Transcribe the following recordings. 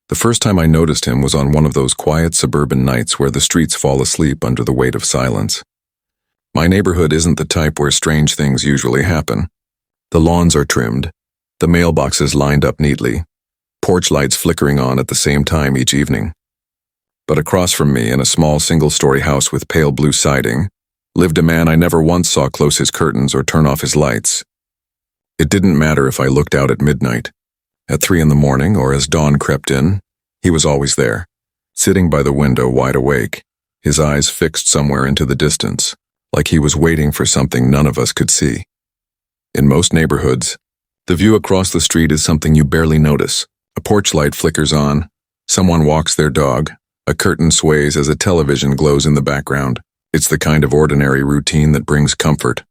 The first time I noticed him was on one of those quiet suburban nights where the streets fall asleep under the weight of silence. My neighborhood isn't the type where strange things usually happen. The lawns are trimmed, the mailboxes lined up neatly, porch lights flickering on at the same time each evening. But across from me, in a small single-story house with pale blue siding, lived a man I never once saw close his curtains or turn off his lights. It didn't matter if I looked out at midnight, at 3 in the morning, or as dawn crept in, he was always there, sitting by the window wide awake, his eyes fixed somewhere into the distance, like he was waiting for something none of us could see. In most neighborhoods, the view across the street is something you barely notice. A porch light flickers on, someone walks their dog, a curtain sways as a television glows in the background. It's the kind of ordinary routine that brings comfort,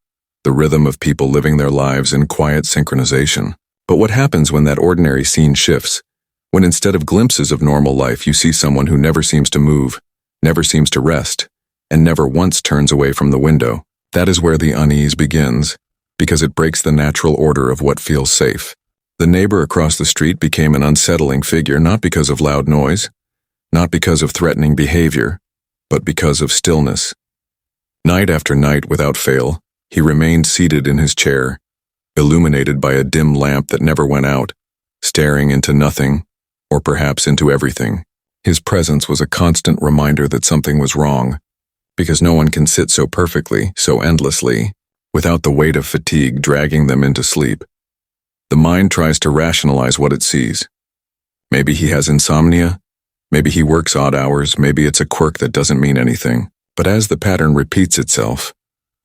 the rhythm of people living their lives in quiet synchronization. But what happens when that ordinary scene shifts? When instead of glimpses of normal life, you see someone who never seems to move, never seems to rest, and never once turns away from the window. That is where the unease begins, because it breaks the natural order of what feels safe. The neighbor across the street became an unsettling figure not because of loud noise, not because of threatening behavior, but because of stillness. Night after night, without fail, he remained seated in his chair, illuminated by a dim lamp that never went out, staring into nothing, or perhaps into everything. His presence was a constant reminder that something was wrong, because no one can sit so perfectly, so endlessly, without the weight of fatigue dragging them into sleep. The mind tries to rationalize what it sees. Maybe he has insomnia, maybe he works odd hours, maybe it's a quirk that doesn't mean anything. But as the pattern repeats itself,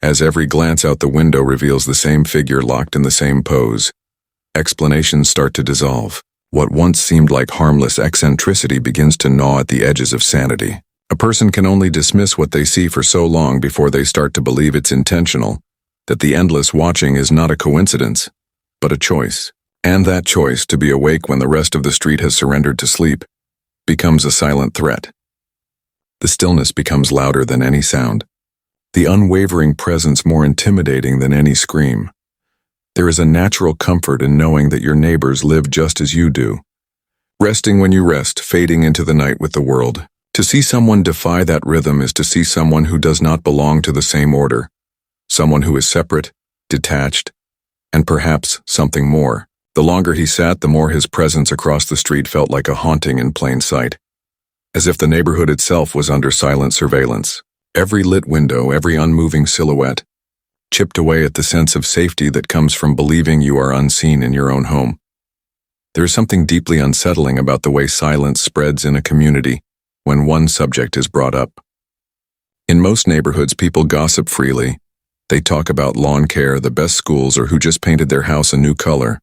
as every glance out the window reveals the same figure locked in the same pose, explanations start to dissolve. What once seemed like harmless eccentricity begins to gnaw at the edges of sanity. A person can only dismiss what they see for so long before they start to believe it's intentional, that the endless watching is not a coincidence, but a choice. And that choice, to be awake when the rest of the street has surrendered to sleep, becomes a silent threat. The stillness becomes louder than any sound, the unwavering presence more intimidating than any scream. There is a natural comfort in knowing that your neighbors live just as you do, resting when you rest, fading into the night with the world. To see someone defy that rhythm is to see someone who does not belong to the same order, someone who is separate, detached, and perhaps something more. The longer he sat, the more his presence across the street felt like a haunting in plain sight, as if the neighborhood itself was under silent surveillance. Every lit window, every unmoving silhouette, chipped away at the sense of safety that comes from believing you are unseen in your own home. There is something deeply unsettling about the way silence spreads in a community when one subject is brought up. In most neighborhoods, people gossip freely. They talk about lawn care, the best schools, or who just painted their house a new color.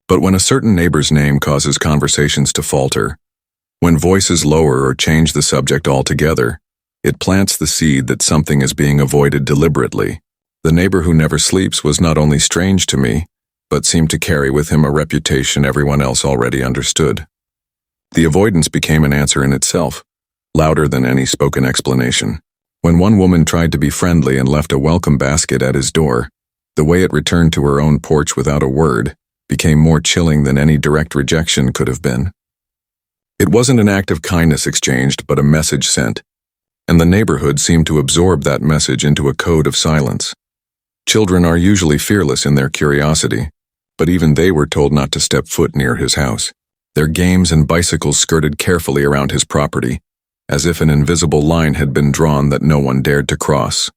But when a certain neighbor's name causes conversations to falter, when voices lower or change the subject altogether, it plants the seed that something is being avoided deliberately. The neighbor who never sleeps was not only strange to me, but seemed to carry with him a reputation everyone else already understood. The avoidance became an answer in itself, louder than any spoken explanation. When one woman tried to be friendly and left a welcome basket at his door, the way it returned to her own porch without a word became more chilling than any direct rejection could have been. It wasn't an act of kindness exchanged, but a message sent, and the neighborhood seemed to absorb that message into a code of silence. Children are usually fearless in their curiosity, but even they were told not to step foot near his house. Their games and bicycles skirted carefully around his property, as if an invisible line had been drawn that no one dared to cross.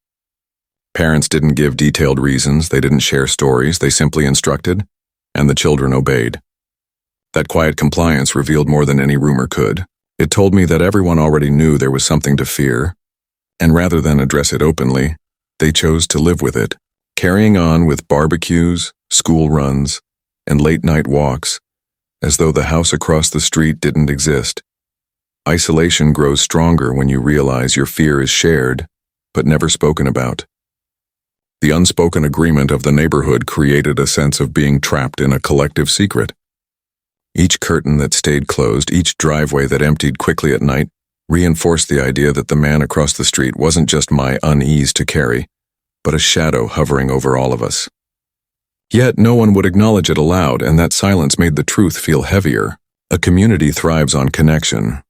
Parents didn't give detailed reasons, they didn't share stories, they simply instructed, and the children obeyed. That quiet compliance revealed more than any rumor could. It told me that everyone already knew there was something to fear, and rather than address it openly, they chose to live with it, carrying on with barbecues, school runs, and late-night walks, as though the house across the street didn't exist. Isolation grows stronger when you realize your fear is shared, but never spoken about. The unspoken agreement of the neighborhood created a sense of being trapped in a collective secret. Each curtain that stayed closed, each driveway that emptied quickly at night, reinforced the idea that the man across the street wasn't just my unease to carry, but a shadow hovering over all of us. Yet no one would acknowledge it aloud, and that silence made the truth feel heavier. A community thrives on connection,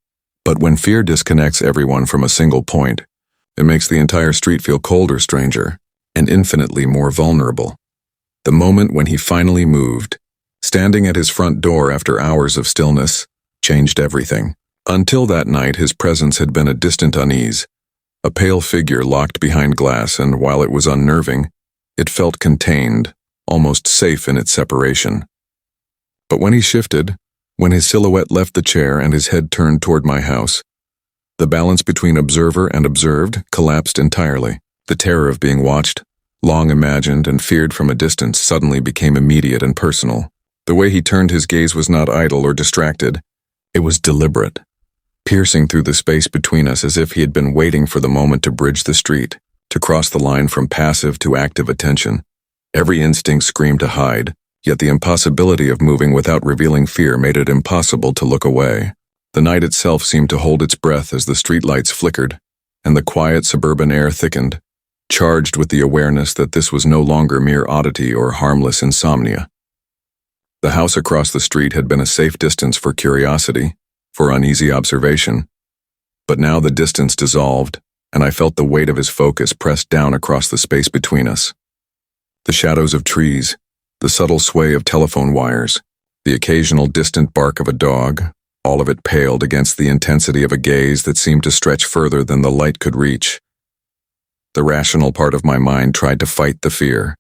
but when fear disconnects everyone from a single point, it makes the entire street feel colder, stranger, and infinitely more vulnerable. The moment when he finally moved, standing at his front door after hours of stillness, changed everything. Until that night, his presence had been a distant unease, a pale figure locked behind glass, and while it was unnerving, it felt contained, almost safe in its separation. But when he shifted, when his silhouette left the chair and his head turned toward my house, the balance between observer and observed collapsed entirely. The terror of being watched, long imagined and feared from a distance, suddenly became immediate and personal. The way he turned his gaze was not idle or distracted. It was deliberate, piercing through the space between us as if he had been waiting for the moment to bridge the street, to cross the line from passive to active attention. Every instinct screamed to hide, yet the impossibility of moving without revealing fear made it impossible to look away. The night itself seemed to hold its breath as the streetlights flickered, and the quiet suburban air thickened, charged with the awareness that this was no longer mere oddity or harmless insomnia. The house across the street had been a safe distance for curiosity, for uneasy observation. But now the distance dissolved, and I felt the weight of his focus pressed down across the space between us. The shadows of trees, the subtle sway of telephone wires, the occasional distant bark of a dog, all of it paled against the intensity of a gaze that seemed to stretch further than the light could reach. The rational part of my mind tried to fight the fear.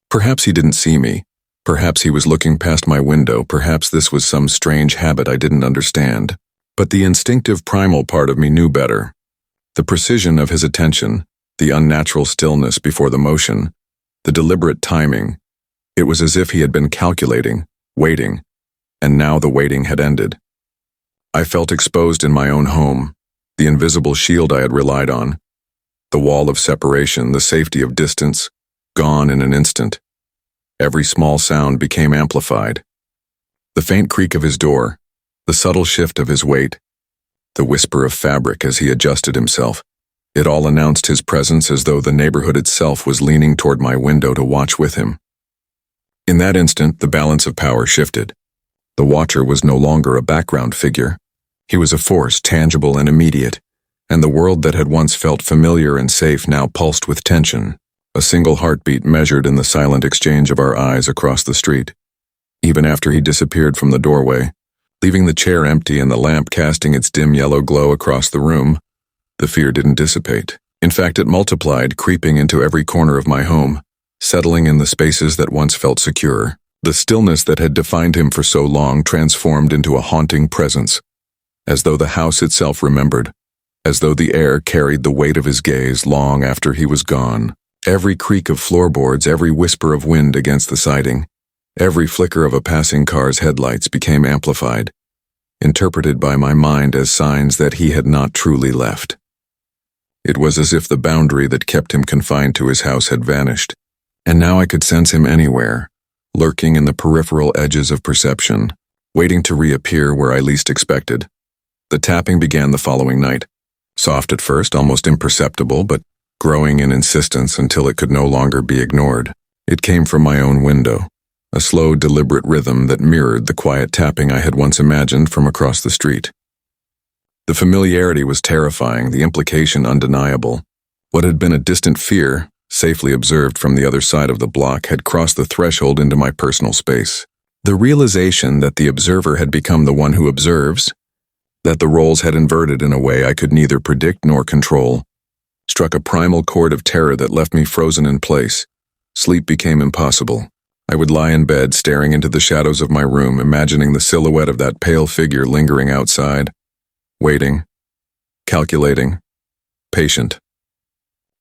Perhaps he didn't see me. Perhaps he was looking past my window. Perhaps this was some strange habit I didn't understand. But the instinctive primal part of me knew better. The precision of his attention, the unnatural stillness before the motion, the deliberate timing. It was as if he had been calculating, waiting, and now the waiting had ended. I felt exposed in my own home, the invisible shield I had relied on. The wall of separation, the safety of distance, gone in an instant. Every small sound became amplified. The faint creak of his door, the subtle shift of his weight, the whisper of fabric as he adjusted himself. It all announced his presence as though the neighborhood itself was leaning toward my window to watch with him. In that instant, the balance of power shifted. The watcher was no longer a background figure. He was a force, tangible and immediate, and the world that had once felt familiar and safe now pulsed with tension. A single heartbeat measured in the silent exchange of our eyes across the street. Even after he disappeared from the doorway, leaving the chair empty and the lamp casting its dim yellow glow across the room, the fear didn't dissipate. In fact, it multiplied, creeping into every corner of my home, settling in the spaces that once felt secure. The stillness that had defined him for so long transformed into a haunting presence, as though the house itself remembered, as though the air carried the weight of his gaze long after he was gone. Every creak of floorboards, every whisper of wind against the siding, every flicker of a passing car's headlights became amplified, interpreted by my mind as signs that he had not truly left. It was as if the boundary that kept him confined to his house had vanished, and now I could sense him anywhere, lurking in the peripheral edges of perception, waiting to reappear where I least expected. The tapping began the following night, soft at first, almost imperceptible, but growing in insistence until it could no longer be ignored. It came from my own window, a slow, deliberate rhythm that mirrored the quiet tapping I had once imagined from across the street. The familiarity was terrifying, the implication undeniable. What had been a distant fear, safely observed from the other side of the block, had crossed the threshold into my personal space. The realization that the observer had become the one who observes, that the roles had inverted in a way I could neither predict nor control, struck a primal chord of terror that left me frozen in place. Sleep became impossible. I would lie in bed, staring into the shadows of my room, imagining the silhouette of that pale figure lingering outside, waiting, calculating, patient.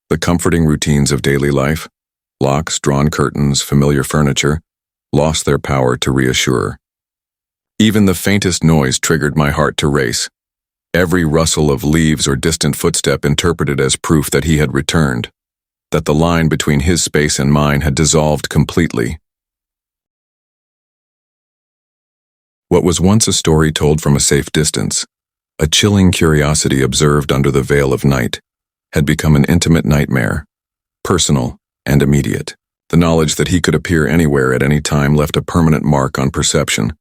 The comforting routines of daily life, locks, drawn curtains, familiar furniture, lost their power to reassure. Even the faintest noise triggered my heart to race. Every rustle of leaves or distant footstep interpreted as proof that he had returned, that the line between his space and mine had dissolved completely. What was once a story told from a safe distance, a chilling curiosity observed under the veil of night, had become an intimate nightmare, personal and immediate. The knowledge that he could appear anywhere at any time left a permanent mark on perception,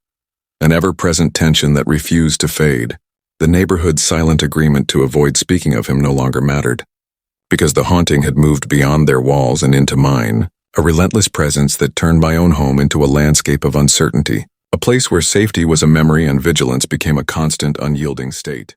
an ever-present tension that refused to fade. The neighborhood's silent agreement to avoid speaking of him no longer mattered. Because the haunting had moved beyond their walls and into mine, a relentless presence that turned my own home into a landscape of uncertainty, a place where safety was a memory and vigilance became a constant, unyielding state.